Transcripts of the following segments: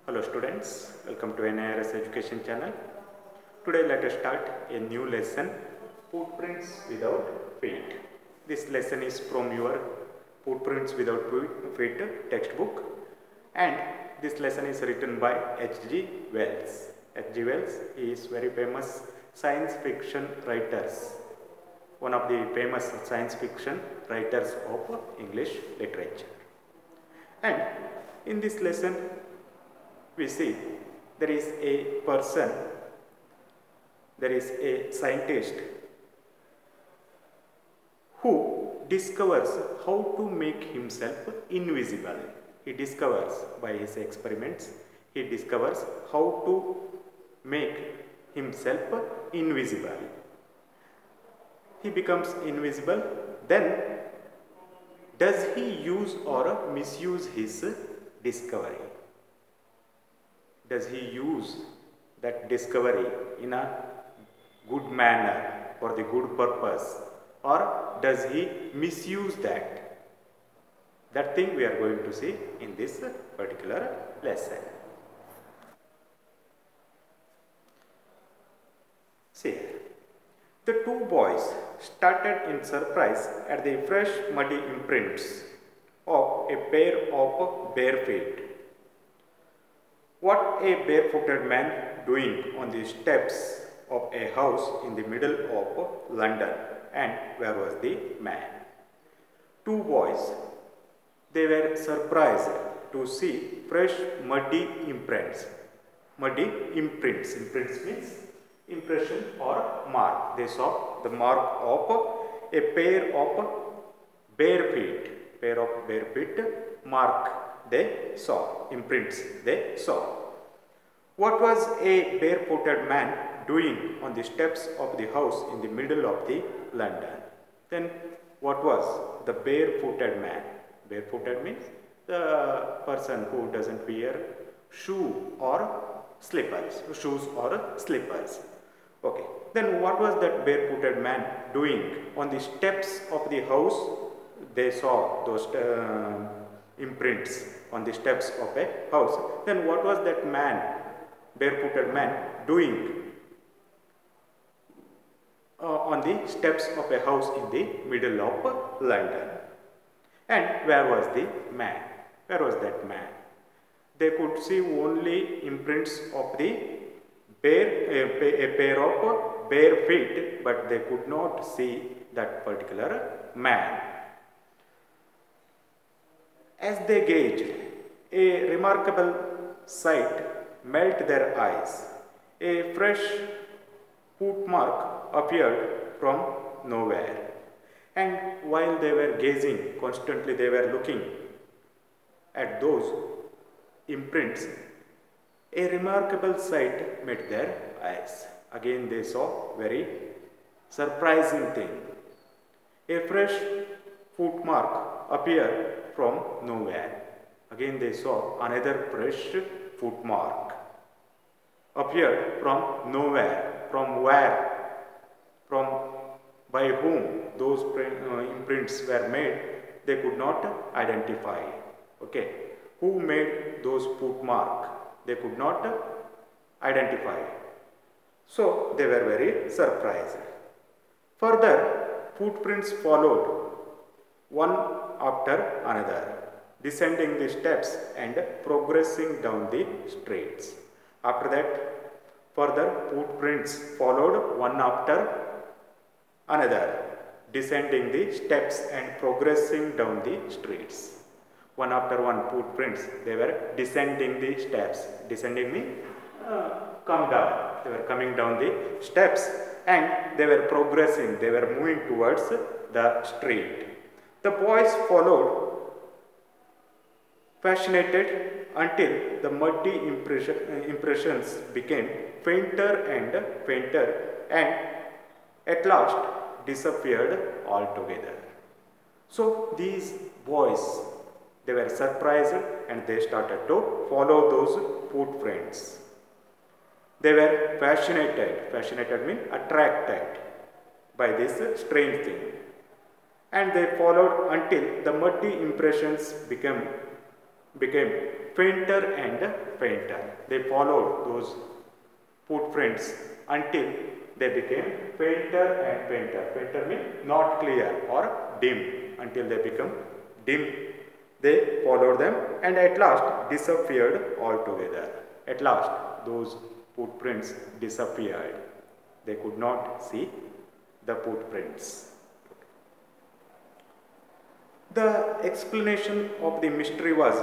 Hello students, welcome to NIRS Education channel. Today let us start a new lesson, Footprints Without Feet. This lesson is from your Footprints Without Feet textbook, and this lesson is written by H.G. Wells. H.G. Wells is very famous science fiction writers, one of the famous science fiction writers of English literature. And in this lesson we see there is a person, there is a scientist who discovers how to make himself invisible. He discovers by his experiments, he discovers how to make himself invisible. He becomes invisible, then does he use or misuse his discovery? Does he use that discovery in a good manner for the good purpose, or does he misuse that? That thing we are going to see in this particular lesson. See, the two boys started in surprise at the fresh muddy imprints of a pair of bare feet. What a barefooted man doing on the steps of a house in the middle of London, and where was the man? Two boys, they were surprised to see fresh muddy imprints. Muddy imprints. Imprints means impression or mark. They saw the mark of a pair of bare feet. Pair of bare feet mark they saw. Imprints they saw. What was a barefooted man doing on the steps of the house in the middle of the London? Then what was the barefooted man? Barefooted means the person who doesn't wear shoe or slippers. Shoes or slippers. Okay. Then what was that barefooted man doing on the steps of the house? They saw those imprints on the steps of a house. Then what was that man, barefooted man, doing on the steps of a house in the middle of London? And where was the man? Where was that man? They could see only imprints of the a pair of bare feet, but they could not see that particular man. As they gazed, a remarkable sight met their eyes. A fresh footmark appeared from nowhere. And while they were gazing, constantly they were looking at those imprints, a remarkable sight met their eyes. Again they saw very surprising thing. A fresh footmark appeared from nowhere. Again they saw another fresh footmark appeared from nowhere. From where? From by whom those imprints were made, they could not identify. Okay, who made those footmark? They could not identify. So they were very surprised. Further, footprints followed one after another, descending the steps and progressing down the streets. After that, further footprints followed one after another, descending the steps and progressing down the streets. One after one footprints, they were descending the steps. Descending means come down. They were coming down the steps and they were progressing. They were moving towards the street. The boys followed, fascinated, until the muddy impressions became fainter and fainter, and at last disappeared altogether. So these boys, they were surprised and they started to follow those footprints. They were fascinated. Fascinated means attracted by this strange thing. And they followed until the muddy impressions became became fainter and fainter. They followed those footprints until they became fainter and fainter. Fainter means not clear or dim. Until they become dim, they followed them and at last disappeared altogether. At last those footprints disappeared. They could not see the footprints. The explanation of the mystery was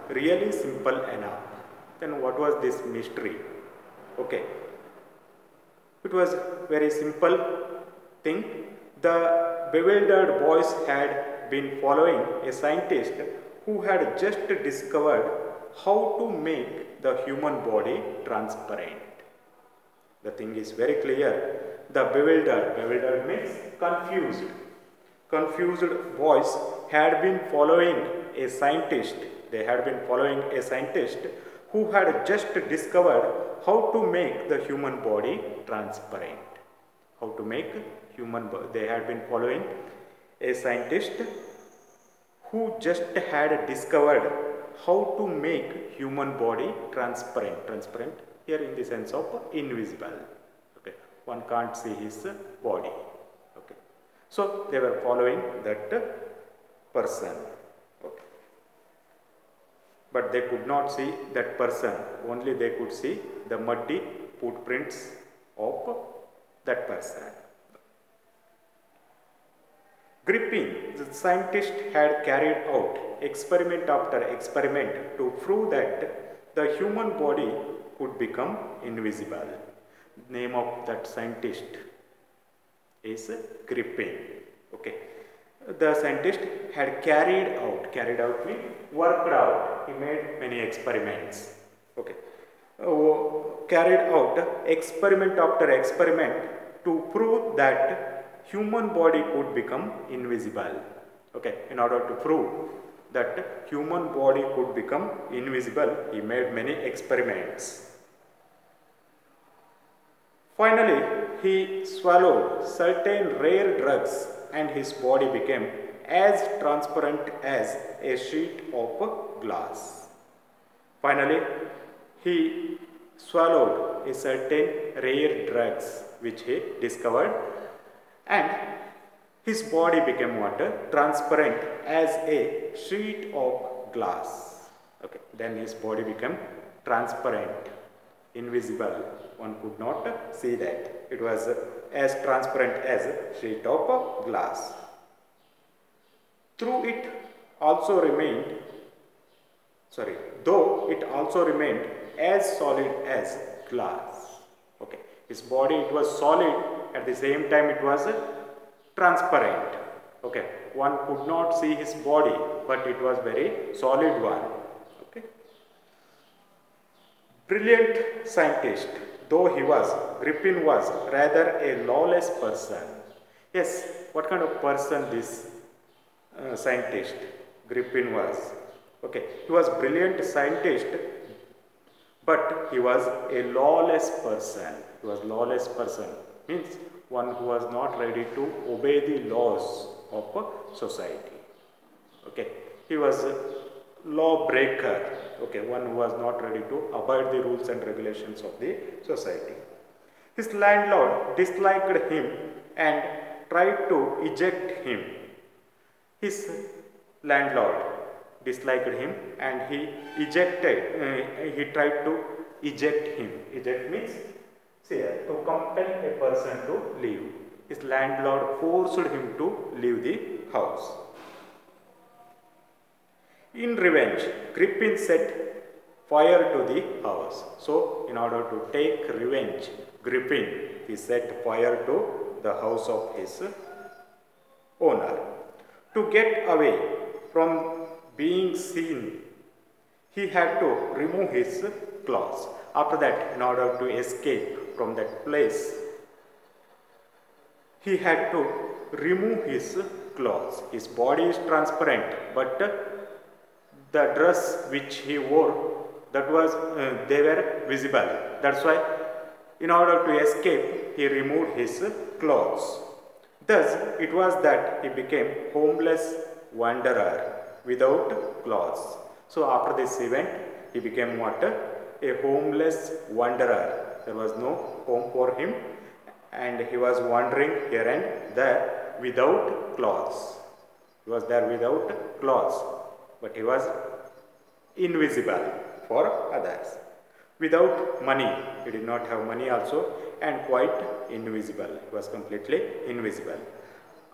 really simple enough. Then what was this mystery? Okay. It was very simple thing. The bewildered boys had been following a scientist who had just discovered how to make the human body transparent. The thing is very clear. The bewildered means confused boys had been following a scientist. They had been following a scientist who had just discovered how to make the human body transparent. How to make human body. They had been following a scientist who just had discovered how to make human body transparent. Transparent here in the sense of invisible. Okay, one can't see his body. Okay, so they were following that person. Okay, but they could not see that person. Only they could see the muddy footprints of that person. Grippin, the scientist had carried out experiment after experiment to prove that the human body could become invisible. Name of that scientist is Grippin. Okay. The scientist had carried out means worked out. He made many experiments. Okay. Carried out experiment after experiment to prove that human body could become invisible. Okay. In order to prove that human body could become invisible, he made many experiments. Finally, he swallowed certain rare drugs and his body became as transparent as a sheet of glass. Finally, he swallowed a certain rare drugs which he discovered and his body became what? Transparent as a sheet of glass. Okay. Then his body became transparent, invisible. One could not see that. It was as transparent as a sheet of glass. Though it also remained as solid as glass. Okay. His body, it was solid, at the same time it was transparent. Okay. One could not see his body, but it was very solid one. Okay. Brilliant scientist, though Grippin was rather a lawless person. Yes, what kind of person this scientist Grippin was? Okay, he was brilliant scientist, but he was a lawless person. He was lawless person means one who was not ready to obey the laws of society. Okay, he was a lawbreaker. Okay, one who was not ready to abide the rules and regulations of the society. His landlord disliked him and tried to eject him. His landlord disliked him and he tried to eject him. Eject means to compel a person to leave. His landlord forced him to leave the house. In revenge, Grippin set fire to the house. So, in order to take revenge, Grippin, he set fire to the house of his owner. To get away from being seen, he had to remove his clothes. After that, in order to escape from that place, he had to remove his clothes. His body is transparent, but the dress which he wore, that was they were visible. That's why, in order to escape, he removed his clothes. Thus, it was that he became homeless wanderer without clothes. So after this event, he became what? A homeless wanderer. There was no home for him, and he was wandering here and there without clothes. He was there without clothes, but he was invisible for others. Without money, he did not have money also, and quite invisible. He was completely invisible.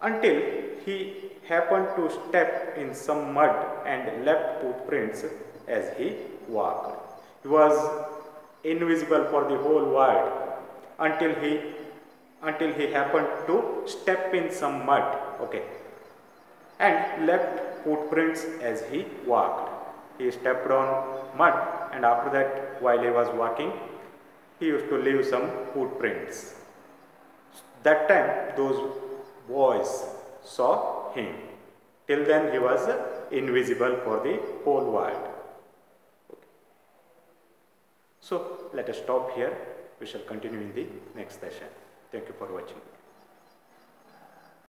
Until he happened to step in some mud and left footprints as he walked. He was invisible for the whole world until he happened to step in some mud, okay, and left footprints as he walked. He stepped on mud, and after that, while he was walking, he used to leave some footprints. That time, those boys saw him. Till then, he was invisible for the whole world. Okay. So, let us stop here. We shall continue in the next session. Thank you for watching.